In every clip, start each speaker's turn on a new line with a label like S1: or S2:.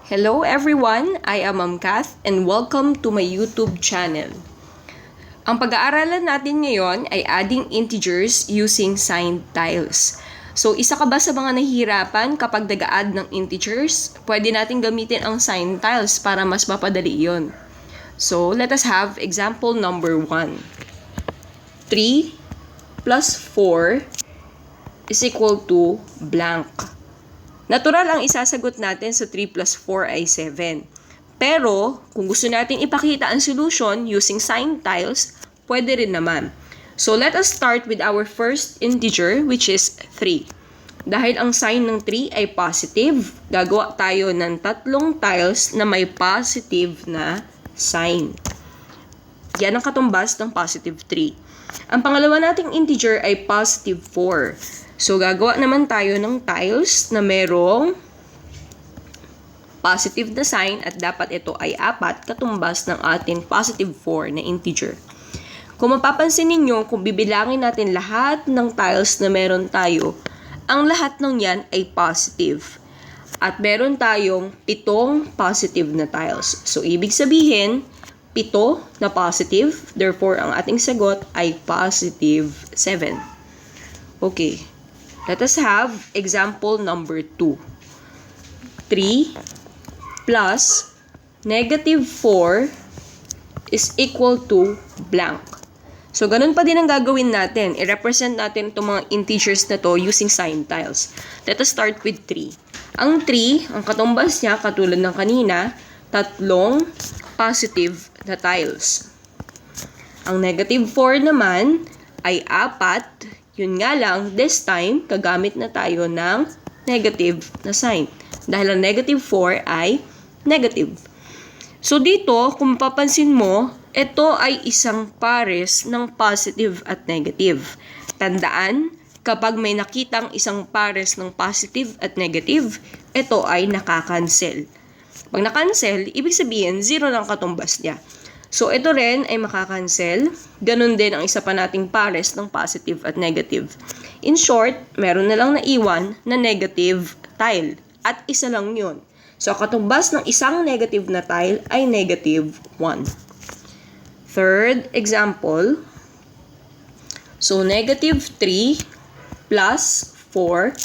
S1: Hello everyone, I am Ma'am Kath and welcome to my YouTube channel. Ang pag-aaralan natin ngayon ay adding integers using signed tiles. So, isa ka ba sa mga nahihirapan kapag nag-add ng integers? Pwede natin gamitin ang signed tiles para mas mapadali yon. So, let us have example number 1. 3 plus 4 is equal to blank. Natural ang isasagot natin sa 3 plus 4 ay 7. Pero, kung gusto natin ipakita ang solution using signed tiles, pwede rin naman. So, let us start with our first integer, which is 3. Dahil ang sign ng 3 ay positive, gagawa tayo ng tatlong tiles na may positive na sign. Yan ang katumbas ng positive 3. Ang pangalawa nating integer ay positive 4. So, gagawa naman tayo ng tiles na merong positive na sign at dapat ito ay 4 katumbas ng ating positive 4 na integer. Kung mapapansin ninyo, kung bibilangin natin lahat ng tiles na meron tayo, ang lahat ng yan ay positive. At meron tayong 7 positive na tiles. So, ibig sabihin, 7 na positive, therefore, ang ating sagot ay positive 7. Okay. Let us have example number 2. 3 plus negative 4 is equal to blank. So, ganun pa din ang gagawin natin. I-represent natin itong mga integers na to using signed tiles. Let us start with 3. Ang 3, ang katumbas niya, katulad ng kanina, 3 positive na tiles. Ang negative 4 naman ay 4. Yun nga lang, this time, kagamit na tayo ng negative na sign. Dahil ang negative 4 ay negative. So, dito, kung mapapansin mo, ito ay isang pares ng positive at negative. Tandaan, kapag may nakitang isang pares ng positive at negative, ito ay nakakancel. Pag nakancel, ibig sabihin, 0 lang katumbas niya. So, ito rin ay makakancel. Ganun din ang isa pa nating pares ng positive at negative. In short, meron na lang naiwan na negative tile. At isa lang yun. So, katumbas ng isang negative na tile ay negative 1. Third example. So, negative 3 plus 4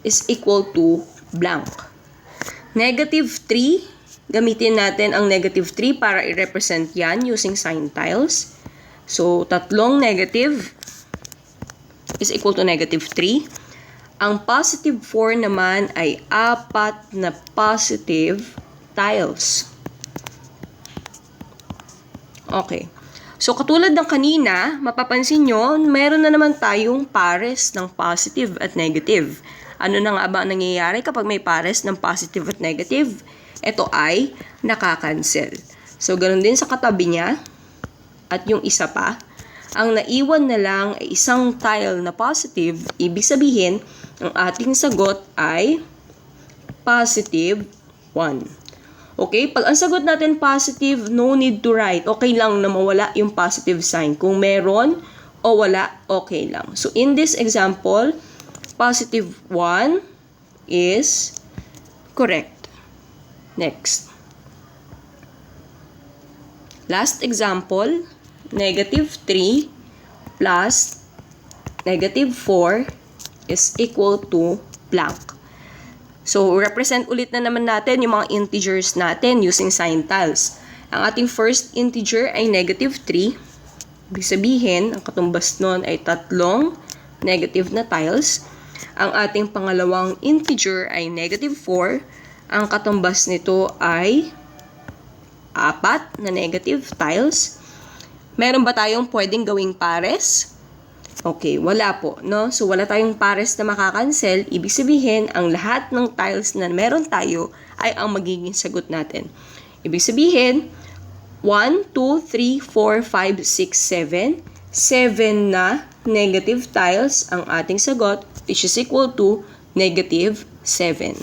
S1: is equal to blank. Negative 3, gamitin natin ang negative 3 para i-represent yan using signed tiles. So, 3 negative is equal to negative 3. Ang positive 4 naman ay 4 na positive tiles. Okay. So, katulad ng kanina, mapapansin nyo, meron na naman tayong pares ng positive at negative. Ano na nga ba ang nangyayari kapag may pares ng positive at negative? Ito ay nakakancel. So, ganun din sa katabi niya. At yung isa pa, ang naiwan na lang ay isang tile na positive. Ibig sabihin, ang ating sagot ay positive 1. Okay? Pag ang sagot natin positive, no need to write. Okay lang na mawala yung positive sign. Kung meron o wala, okay lang. So, in this example, positive 1 is correct. Next. Last example, negative 3 plus negative 4 is equal to blank. So, represent ulit na naman natin yung mga integers natin using signed tiles. Ang ating first integer ay negative 3. Ibig sabihin, ang katumbas nun ay 3 negative na tiles. Ang ating pangalawang integer ay negative 4. Ang katumbas nito ay 4 na negative tiles. Meron ba tayong pwedeng gawing pares? Okay, wala po, no? So, wala tayong pares na makakancel. Ibig sabihin, ang lahat ng tiles na meron tayo ay ang magiging sagot natin. Ibig sabihin, 1, 2, 3, 4, 5, 6, 7. 7 na negative tiles ang ating sagot, which is equal to negative 7.